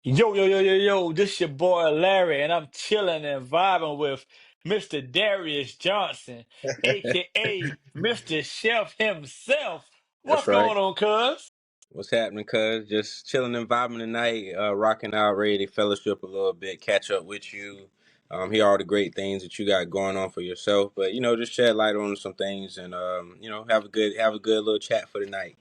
Yo, yo, yo, yo, yo, this your boy Larry, and I'm chilling and vibing with Mr. Darius Johnson, aka Mr. Chef himself. That's What's right. going on, cuz? What's happening, cuz? Just chilling and vibing tonight, rocking out, ready to fellowship a little bit, catch up with you, hear all the great things that you got going on for yourself. But just shed light on some things and have a good little chat for the night.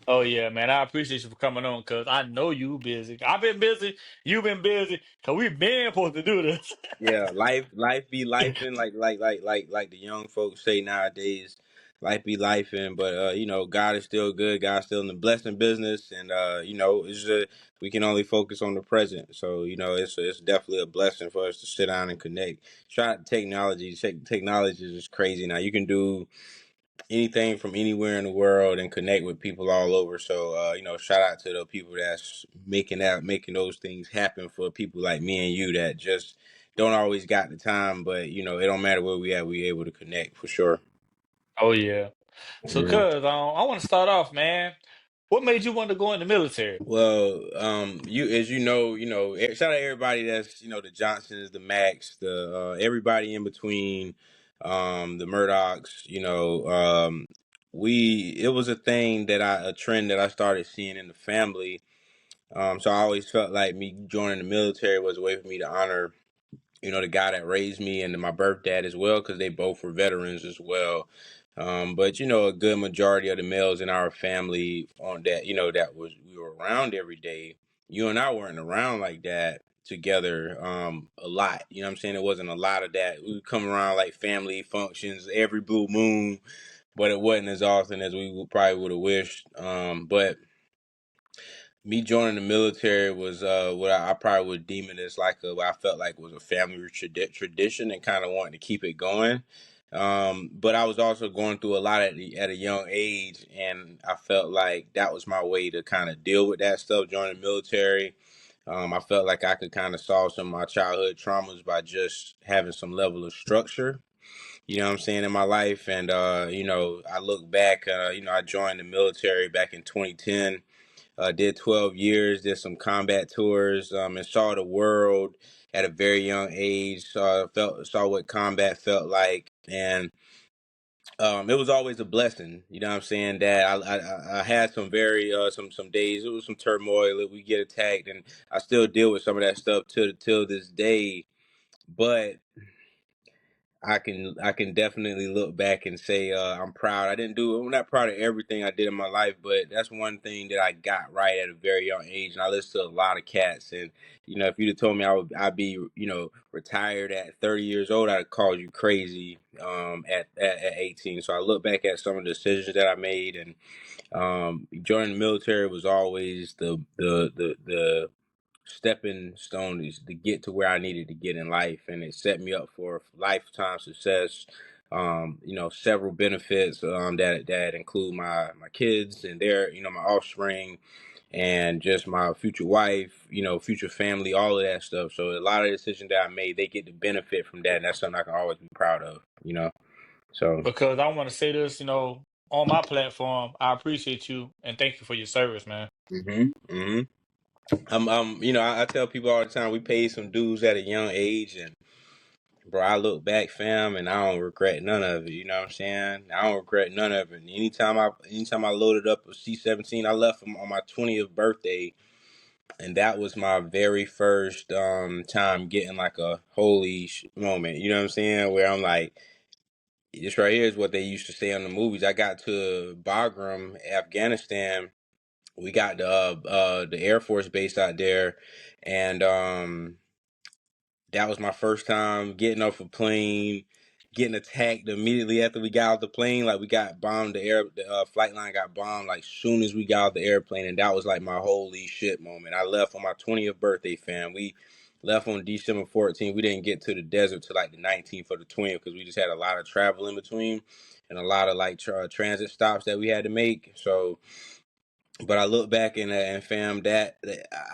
Oh yeah, man, I appreciate you for coming on, cuz I know you busy. I've been busy, you've been busy, cuz we've been supposed to do this. Yeah, life be lifing like the young folks say nowadays. Life be lifing, but God is still good. God's still in the blessing business, and we can only focus on the present. So it's definitely a blessing for us to sit down and connect. Try technology. Technology is just crazy now. You can do anything from anywhere in the world and connect with people all over. So shout out to the people that's making those things happen for people like me and you that just don't always got the time, but it don't matter where we at, we able to connect for sure. Oh yeah. So, Mhm. cuz, I want to start off, man. What made you want to go in the military? Well, you as shout out everybody that's the Johnsons, the Max, the everybody in between, the Murdochs. We it was a trend that I started seeing in the family. So I always felt like me joining the military was a way for me to honor the guy that raised me and my birth dad as well, because they both were veterans as well. But a good majority of the males in our family on that, that was we were around every day. You and I weren't around like that together a lot. You know what I'm saying? It wasn't a lot of that. We would come around like family functions every blue moon, but it wasn't as often as probably would have wished. But me joining the military was what I probably would deem it as what I felt like was a family tradition and kind of wanting to keep it going. But I was also going through a lot at a young age, and I felt like that was my way to kind of deal with that stuff. Joining the military, I felt like I could kind of solve some of my childhood traumas by just having some level of structure. You know what I'm saying, in my life. And I look back. I joined the military back in 2010. Did 12 years, did some combat tours, and saw the world at a very young age. Saw what combat felt like, and it was always a blessing. You know what I'm saying? That I had some very some days. It was some turmoil. That we get attacked, and I still deal with some of that stuff till this day. But I can definitely look back and say I'm proud. I'm not proud of everything I did in my life, but that's one thing that I got right at a very young age. And I listened to a lot of cats, and if you'd have told me I'd be retired at 30 years old, I'd have called you crazy at 18. So I look back at some of the decisions that I made, and joining the military was always the stepping stone is to get to where I needed to get in life, and it set me up for lifetime success. Several benefits that include my kids and their my offspring, and just my future wife, future family, all of that stuff. So a lot of the decisions that I made, they get the benefit from that, and that's something I can always be proud of. So. Because I want to say this, on my platform. I appreciate you and thank you for your service, man. hmm I tell people all the time we paid some dues at a young age, and bro, I look back, fam, and I don't regret none of it. You know what I'm saying? I don't regret none of it. Anytime I loaded up a C-17, I left on my 20th birthday, and that was my very first time getting like a holy moment. You know what I'm saying? Where I'm like, this right here is what they used to say on the movies. I got to Bagram, Afghanistan. We got the Air Force base out there, and that was my first time getting off a plane, getting attacked immediately after we got off the plane. Like we got bombed, the flight line got bombed like soon as we got off the airplane, and that was like my holy shit moment. I left on my 20th birthday, fam. We left on December 14th. We didn't get to the desert till like the 19th or the 20th because we just had a lot of travel in between and a lot of like transit stops that we had to make. So but I look back and fam, that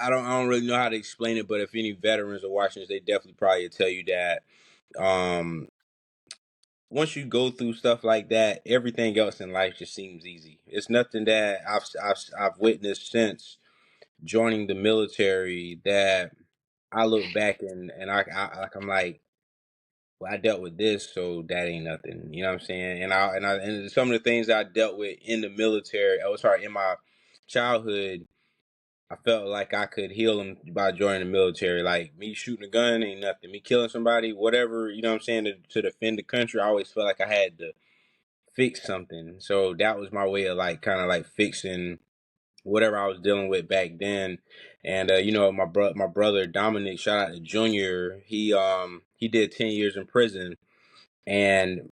I don't really know how to explain it, but if any veterans are watching this, they definitely probably tell you that um once you go through stuff like that, everything else in life just seems easy. It's nothing that I've witnessed since joining the military that I look back and I'm like, well, I dealt with this, so that ain't nothing. You know what I'm saying? And some of the things I dealt with in the military, oh sorry, in my childhood, I felt like I could heal them by joining the military. Like me shooting a gun ain't nothing. Me killing somebody, whatever, you know what I'm saying, to defend the country, I always felt like I had to fix something. So that was my way of like kind of like fixing whatever I was dealing with back then. And you know, my brother Dominic, shout out to Junior, he did 10 years in prison, and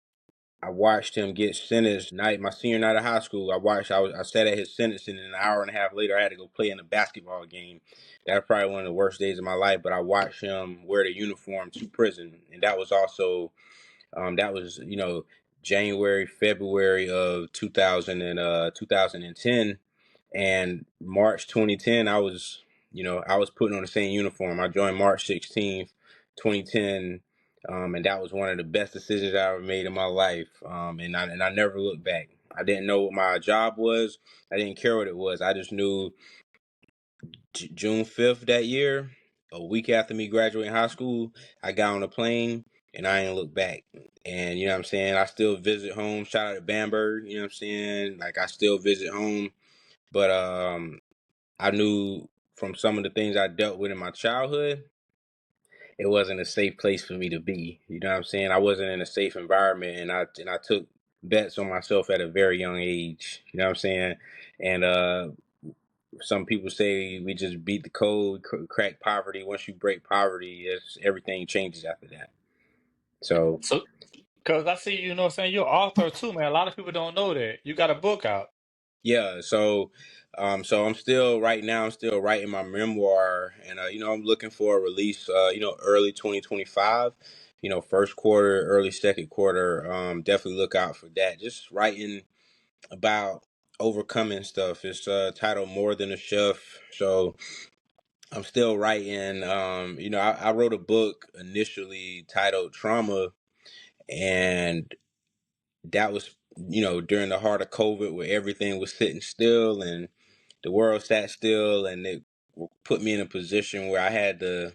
I watched him get sentenced my senior night of high school. I sat at his sentencing, and an hour and a half later I had to go play in a basketball game. That was probably one of the worst days of my life, but I watched him wear the uniform to prison. And that was also that was, you know, January, February of 2010, and March 2010. I was putting on the same uniform. I joined March 16th, 2010, and that was one of the best decisions I ever made in my life. And I never looked back. I didn't know what my job was. I didn't care what it was. I just knew June 5th that year, a week after me graduating high school, I got on a plane and I ain't looked back. And you know what I'm saying? I still visit home. Shout out to Bamberg, you know what I'm saying? Like I still visit home. But I knew from some of the things I dealt with in my childhood, it wasn't a safe place for me to be. You know what I'm saying? I wasn't in a safe environment, and I took bets on myself at a very young age. You know what I'm saying? And some people say we just beat the code, crack poverty. Once you break poverty, everything changes after that. So So, because I see, you know what I'm saying, you're an author too, man. A lot of people don't know that. You got a book out. yeah, so I'm still right now. I'm still writing my memoir, and you know, I'm looking for a release. You know, early 2025. You know, first quarter, early second quarter. Definitely look out for that. Just writing about overcoming stuff. It's titled More Than a Chef. So I'm still writing. You know, I wrote a book initially titled Trauma, and that was, you know, during the heart of COVID, where everything was sitting still and the world sat still, and it put me in a position where I had to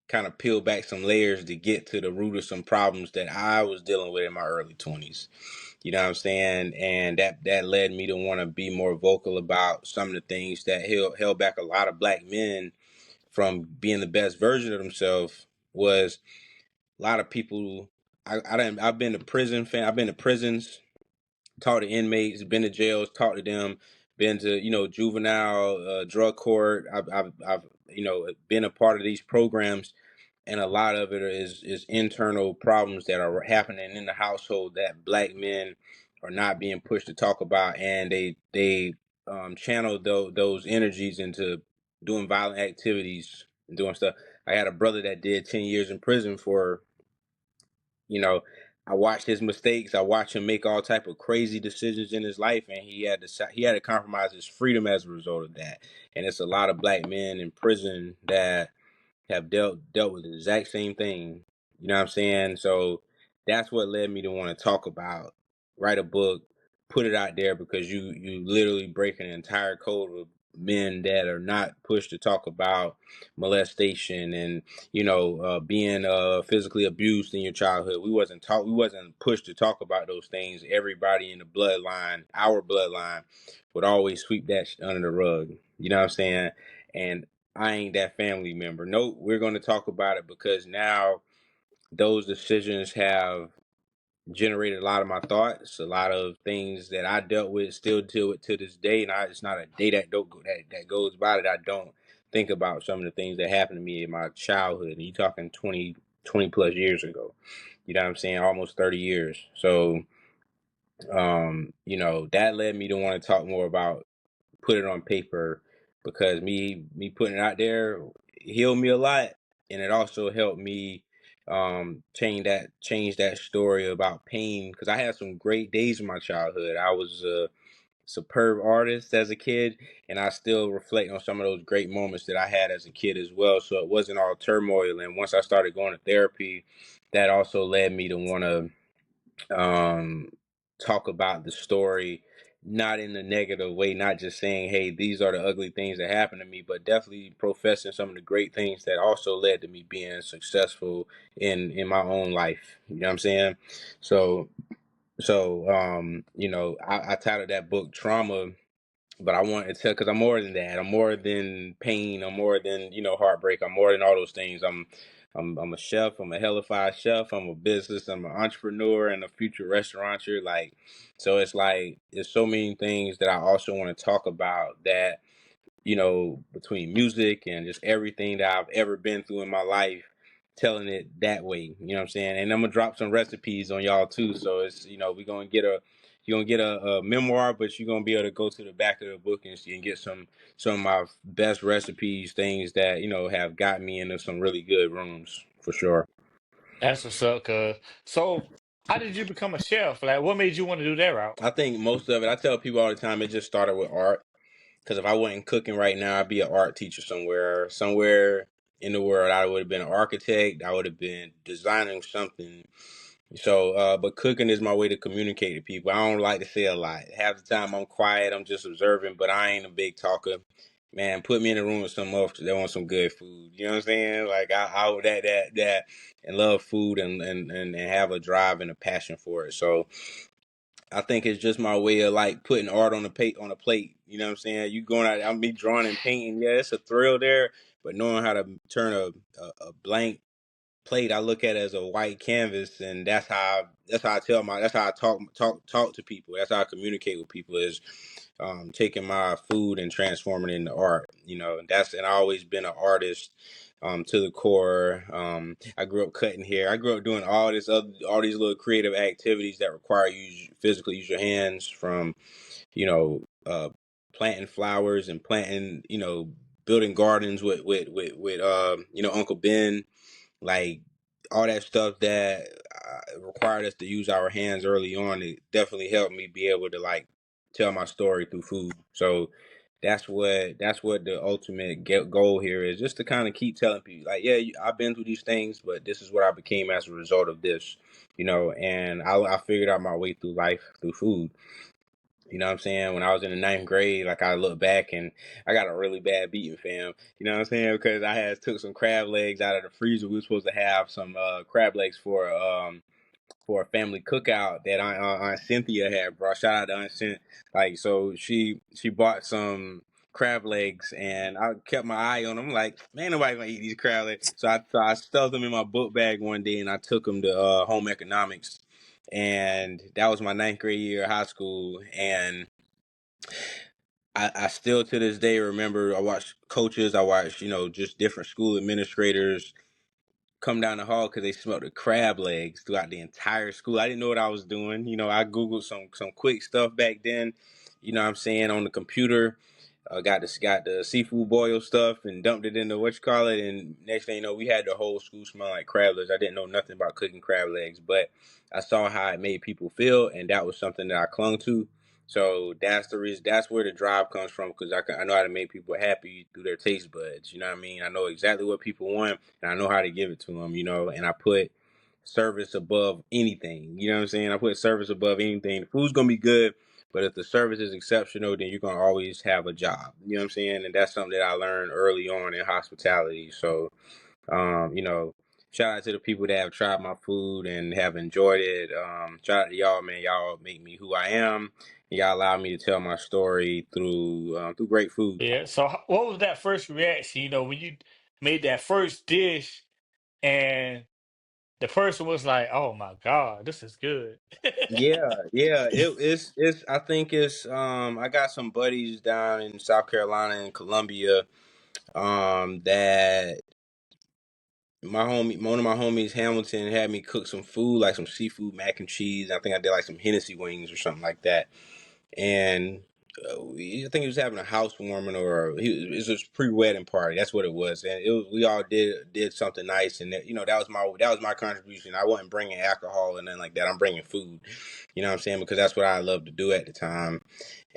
kind of peel back some layers to get to the root of some problems that I was dealing with in my early 20s. You know what I'm saying? And that led me to want to be more vocal about some of the things that held back a lot of black men from being the best version of themselves. Was a lot of people. I've been to I've been to prisons, talked to inmates, been to jails, talked to them, been to, you know, juvenile drug court. I've you know, been a part of these programs, and a lot of it is internal problems that are happening in the household that black men are not being pushed to talk about, and they channel those energies into doing violent activities and doing stuff. I had a brother that did 10 years in prison for, you know, I watched his mistakes. I watched him make all type of crazy decisions in his life, and he had to compromise his freedom as a result of that. And it's a lot of black men in prison that have dealt with the exact same thing. You know what I'm saying? So that's what led me to want to talk about, write a book, put it out there, because you literally break an entire code of men that are not pushed to talk about molestation and, you know, being physically abused in your childhood. We wasn't pushed to talk about those things. Everybody in the bloodline, our bloodline, would always sweep that under the rug. You know what I'm saying? And I ain't that family member. Nope, we're going to talk about it, because now those decisions have generated a lot of my thoughts, a lot of things that I dealt with, still deal with to this day. And it's not a day that don't go, that goes by that I don't think about some of the things that happened to me in my childhood. And you talking 20 plus years ago. You know what I'm saying? Almost 30 years. So, you know, that led me to want to talk more about, put it on paper, because me putting it out there healed me a lot, and it also helped me change that story about pain, because I had some great days in my childhood. I was a superb artist as a kid, and I still reflect on some of those great moments that I had as a kid as well. So it wasn't all turmoil. And once I started going to therapy, that also led me to want to talk about the story not in a negative way, not just saying, hey, these are the ugly things that happened to me, but definitely professing some of the great things that also led to me being successful in my own life. You know what I'm saying? So I titled that book Trauma, but I want to tell, because I'm more than that. I'm more than pain. I'm more than, heartbreak. I'm more than all those things. I'm a chef. I'm a hellified chef. I'm a business. I'm an entrepreneur and a future restaurateur. Like, so it's like there's so many things that I also want to talk about, that between music and just everything that I've ever been through in my life, telling it that way. You know what I'm saying? And I'm gonna drop some recipes on y'all too. So it's, you're gonna get a memoir, but you're gonna be able to go to the back of the book and see and get some of my best recipes, things that have got me into some really good rooms for sure. That's what's up, cuz. So, how did you become a chef? Like, what made you want to do that route? I think most of it, I tell people all the time, it just started with art. Because if I wasn't cooking right now, I'd be an art teacher somewhere in the world. I would have been an architect. I would have been designing something. So, but cooking is my way to communicate to people. I don't like to say a lot. Half the time I'm quiet. I'm just observing, but I ain't a big talker. Man, put me in a room with some motherfuckers that want some good food. You know what I'm saying? Like I would that and love food and have a drive and a passion for it. So I think it's just my way of like putting art on on a plate. You know what I'm saying? You going out, I'm be drawing and painting. Yeah, it's a thrill there, but knowing how to turn a blank plate, I look at it as a white canvas, and that's how I talk to people. That's how I communicate with people, is taking my food and transforming it into art. And I always been an artist. To the core. I grew up cutting hair. I grew up doing all these little creative activities that require you physically use your hands, from you know, uh, planting flowers and planting, building gardens with Uncle Ben, like all that stuff that required us to use our hands early on. It definitely helped me be able to like tell my story through food. So that's what the ultimate goal here is, just to kind of keep telling people like, yeah, I've been through these things, but this is what I became as a result of this, and I figured out my way through life through food. You know what I'm saying? When I was in the ninth grade, like I look back and I got a really bad beating, fam. You know what I'm saying? Because I had took some crab legs out of the freezer. We were supposed to have some crab legs for a family cookout that Aunt Cynthia had brought. Shout out to Aunt Cynthia. Like, so she bought some crab legs, and I kept my eye on them. Like, man, nobody gonna eat these crab legs. So I stuffed them in my book bag one day, and I took them to home economics, and that was my ninth grade year of high school. And I still to this day remember, I watched coaches, I watched, just different school administrators come down the hall because they smelled the crab legs throughout the entire school. I didn't know what I was doing. I Googled some quick stuff back then, what I'm saying, on the computer. Got the seafood boil stuff and dumped it into what you call it, and next thing you know, we had the whole school smell like crab legs. I didn't know nothing about cooking crab legs, but I saw how it made people feel, and that was something that I clung to. So that's the reason. That's where the drive comes from, because I know how to make people happy through their taste buds. You know what I mean? I know exactly what people want, and I know how to give it to them. And I put service above anything. You know what I'm saying? I put service above anything. The food's gonna be good, but if the service is exceptional, then you're gonna always have a job. You know what I'm saying? And that's something that I learned early on in hospitality. So, shout out to the people that have tried my food and have enjoyed it. Shout out to y'all, man. Y'all make me who I am. Y'all allow me to tell my story through great food. Yeah. So, what was that first reaction? When you made that first dish, and the person was like, "Oh my God, this is good." Yeah. It's I think it's I got some buddies down in South Carolina and Columbia, that one of my homies, Hamilton, had me cook some food, like some seafood mac and cheese. I think I did like some Hennessy wings or something like that. And I think he was having a housewarming, or it was a pre-wedding party. That's what it was. And we all did something nice, and that was my contribution. I wasn't bringing alcohol and nothing like that. I'm bringing food. You know what I'm saying? Because that's what I loved to do at the time.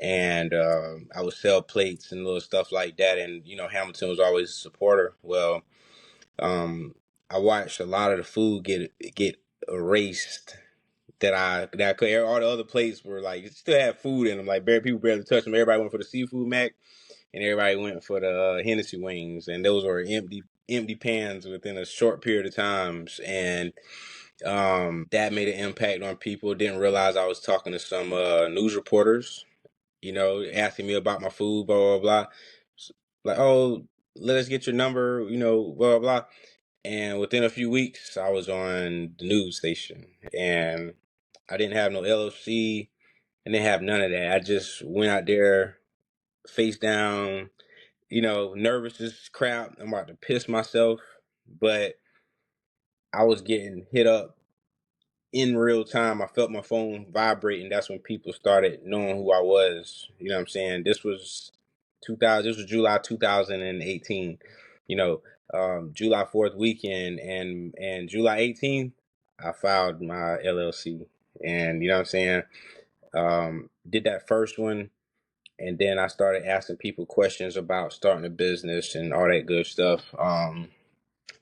And I would sell plates and little stuff like that. And Hamilton was always a supporter. Well, um, I watched a lot of the food get erased that I could. All the other plates were like still had food in them. Like people barely touched them. Everybody went for the seafood mac, and everybody went for the Hennessy wings, and those were empty pans within a short period of times, and that made an impact on people. Didn't realize I was talking to some news reporters, asking me about my food, blah blah blah. Like, oh, let us get your number, blah blah blah. And within a few weeks, I was on the news station, and I didn't have no LLC. I didn't have none of that. I just went out there, face down, nervous as crap. I'm about to piss myself, but I was getting hit up in real time. I felt my phone vibrating. That's when people started knowing who I was. You know what I'm saying? This was 2000. This was July 2018. You know, July 4th weekend, and July 18th, I filed my LLC, and you know what I'm saying. Did that first one, and then I started asking people questions about starting a business and all that good stuff.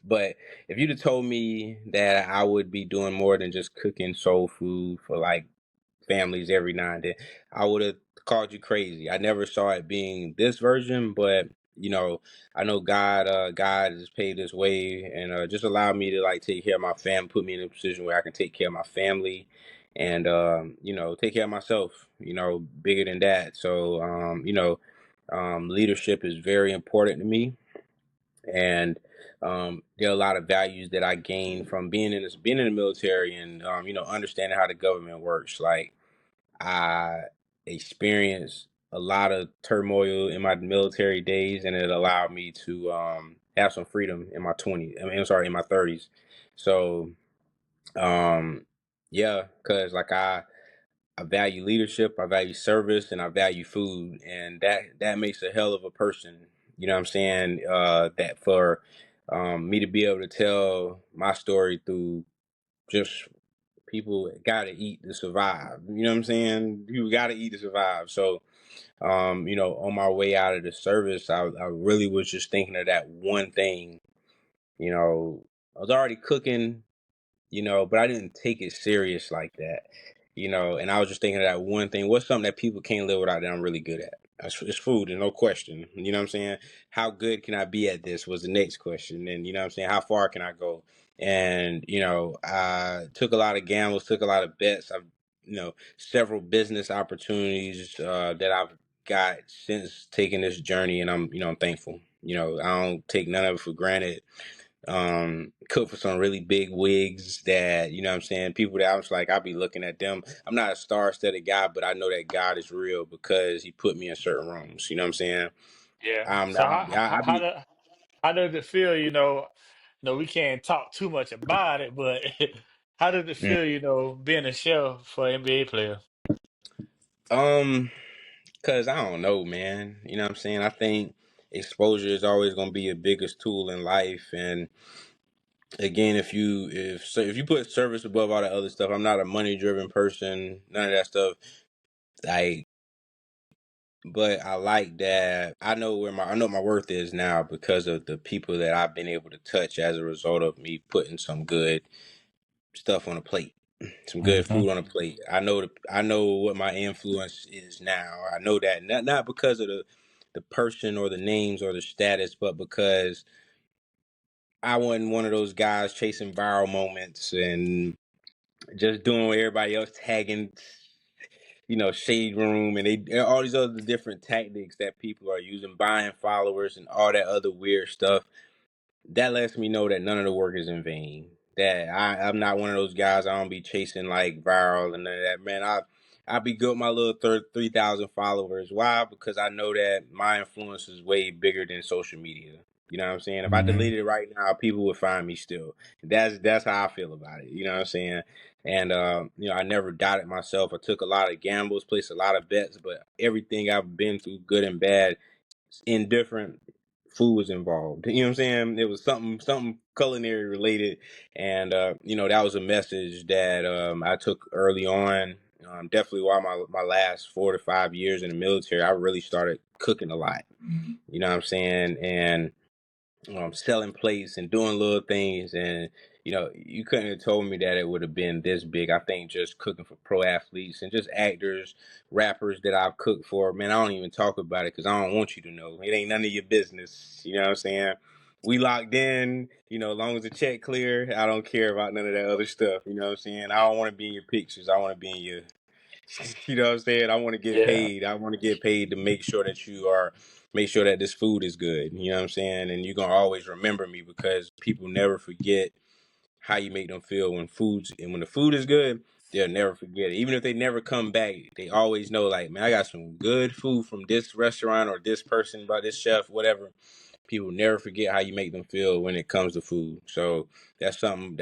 But if you'd have told me that I would be doing more than just cooking soul food for like families every now and then, I would have called you crazy. I never saw it being this version, but I know God has paved this way, and just allowed me to like take care of my family, put me in a position where I can take care of my family, and take care of myself. Bigger than that. So leadership is very important to me, and there are a lot of values that I gained from being in the military, and understanding how the government works. Like, I experienced a lot of turmoil in my military days, and it allowed me to have some freedom in my 20s. I'm sorry, in my 30s. So, yeah, because like I value leadership, I value service, and I value food, and that makes a hell of a person. You know what I'm saying? That for me to be able to tell my story through just people got to eat to survive. You know what I'm saying? You got to eat to survive. So, on my way out of the service, I really was just thinking of that one thing. I was already cooking, but I didn't take it serious like that, and I was just thinking of that one thing. What's something that people can't live without that I'm really good at? It's food, and no question. You know what I'm saying? How good can I be at this was the next question. And you know what I'm saying? How far can I go? And, I took a lot of gambles, took a lot of bets. I've, several business opportunities that I've got since taking this journey, and I'm thankful. I don't take none of it for granted. Cook for some really big wigs that, you know what I'm saying, people that I was like, I'll be looking at them. I'm not a star-studded guy, but I know that God is real because he put me in certain rooms. You know what I'm saying? Yeah. I'm So I, I be how does it feel? No, we can't talk too much about it, but how does it mm, feel? Being a chef for an NBA player. um cuz I don't know, man. You know what I'm saying? I think exposure is always going to be your biggest tool in life, and again, if you put service above all the other stuff, I'm not a money driven person, none of that stuff. Like, but I like that I know my worth is now because of the people that I've been able to touch as a result of me putting some good stuff on a plate, some good Hmm. food on a plate. I know what my influence is now. I know that not because of the person or the names or the status, but because I wasn't one of those guys chasing viral moments and just doing what everybody else tagging, shade room, and they all these other different tactics that people are using, buying followers and all that other weird stuff. That lets me know that none of the work is in vain. That I'm not one of those guys. I don't be chasing like viral and none of that. Man, I be good with my little 3,000 followers. Why? Because I know that my influence is way bigger than social media. You know what I'm saying? If I Hmm. deleted it right now, people would find me still. That's how I feel about it. You know what I'm saying? And I never doubted myself. I took a lot of gambles, placed a lot of bets, but everything I've been through, good and bad, indifferent, food was involved. You know what I'm saying? It was something culinary related, and that was a message that I took early on. Definitely while my last 4 to 5 years in the military, I really started cooking a lot. You know what I'm saying? And selling plates and doing little things, and you couldn't have told me that it would have been this big. I think just cooking for pro athletes and just actors, rappers that I've cooked for, man, I don't even talk about it because I don't want you to know. It ain't none of your business. You know what I'm saying? We locked in, as long as the check clear, I don't care about none of that other stuff. You know what I'm saying? I don't want to be in your pictures. I want to be in your, you know what I'm saying? I want to get Yeah. paid. I want to get paid to make sure that this food is good. You know what I'm saying? And you're going to always remember me because people never forget how you make them feel when the food is good, they'll never forget it. Even if they never come back, they always know, like, man, I got some good food from this restaurant or this person by this chef, whatever. People never forget how you make them feel when it comes to food. So that's something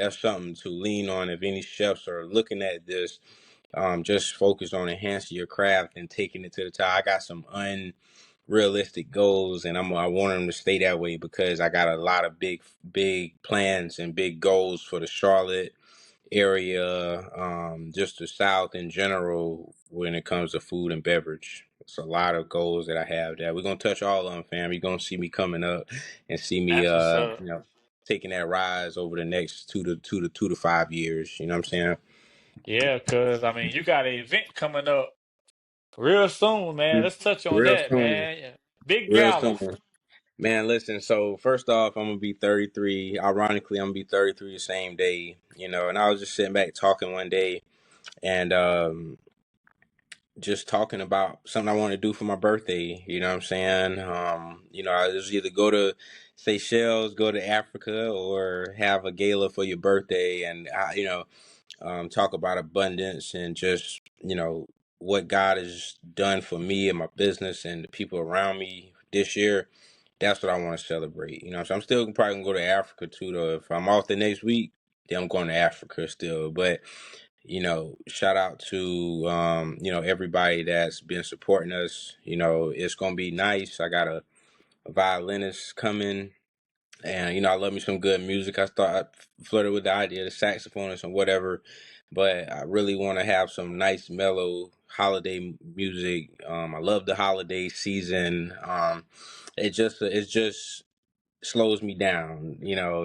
to lean on if any chefs are looking at this. Just focus on enhancing your craft and taking it to the top. I got some unrealistic goals, and I want them to stay that way because I got a lot of big plans and big goals for the Charlotte area, just the South in general when it comes to food and beverage. It's a lot of goals that I have that we're gonna touch all of them, fam. You're gonna see me coming up and see me, That's what's up. taking that rise over the next 2 to 5 years. You know what I'm saying? Yeah, cause I mean you got an event coming up real soon, man. Let's touch on Real that, soon, man. Yeah. Big real gala. soon. Man, listen, so first off, I'm gonna be 33. Ironically, I'm gonna be 33 the same day, and I was just sitting back talking one day and just talking about something I want to do for my birthday, you know what I'm saying? I just either go to Seychelles, go to Africa, or have a gala for your birthday and talk about abundance and just, what God has done for me and my business and the people around me this year. That's what I want to celebrate. So I'm still probably gonna go to Africa too, though. If I'm off the next week, then I'm going to Africa still. But shout out to everybody that's been supporting us. It's gonna be nice. I got a violinist coming, and I love me some good music. I flirted with the idea of the saxophone and some whatever, but I really want to have some nice mellow holiday music. I love the holiday season. It's just slows me down.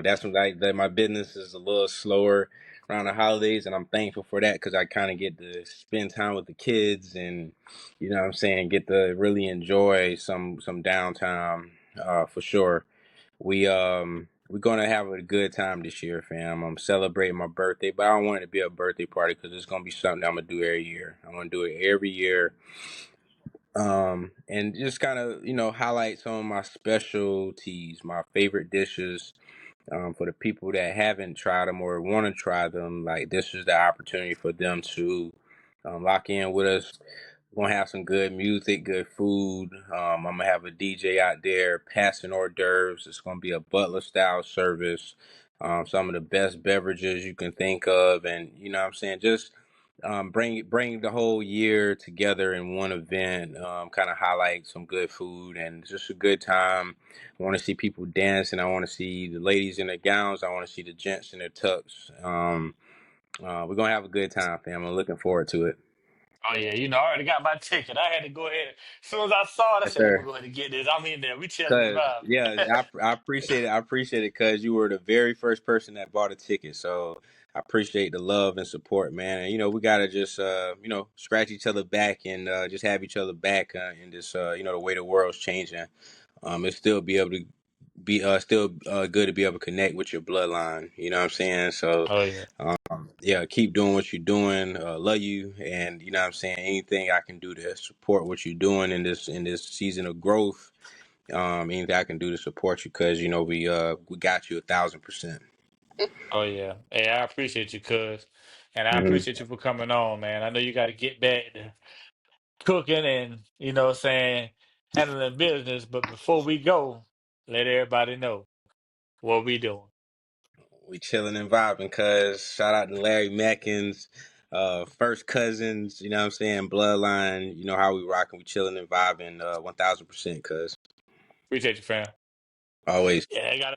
That's when that my business is a little slower around the holidays, and I'm thankful for that because I kind of get to spend time with the kids, and what I'm saying, get to really enjoy some downtime, for sure. We're gonna have a good time this year, fam. I'm celebrating my birthday, but I don't want it to be a birthday party because it's gonna be something I'm gonna do every year. I'm gonna do it every year, and just kind of highlight some of my specialties, my favorite dishes, for the people that haven't tried them or want to try them. Like, this is the opportunity for them to lock in with us. We're gonna have some good music, good food. I'm gonna have a DJ out there passing hors d'oeuvres. It's gonna be a butler style service. Some of the best beverages you can think of, and you know what I'm saying, just bring the whole year together in one event. Kind of highlight some good food and just a good time. I want to see people dancing. I want to see the ladies in their gowns. I want to see the gents in their tux. We're gonna have a good time, fam. I'm looking forward to it. Oh yeah, I already got my ticket. I had to go ahead. As soon as I saw it, I Yes, said, "Let me sir. go ahead and get this." I'm in there. We chilling and Cause vibing. I appreciate it. I appreciate it because you were the very first person that bought a ticket. So I appreciate the love and support, man. And we gotta just scratch each other back and just have each other back in this the way the world's changing. It's still be able to be still good to be able to connect with your bloodline. You know what I'm saying? So Oh yeah, yeah, keep doing what you're doing. Love you, and you know what I'm saying. Anything I can do to support what you're doing in this season of growth, anything I can do to support you, because we got you 1,000%. oh yeah. Hey, I appreciate you, cuz, and I Hmm. appreciate you for coming on, man. I know you got to get back to cooking and what I'm saying, handling business. But before we go, let everybody know what we doing. We chilling and vibing, cuz shout out to Larry Mackins, first cousins. You know what I'm saying, bloodline. You know how we rocking. We chilling and vibing, 1,000%, cuz Appreciate you, fam. always. Yeah, I got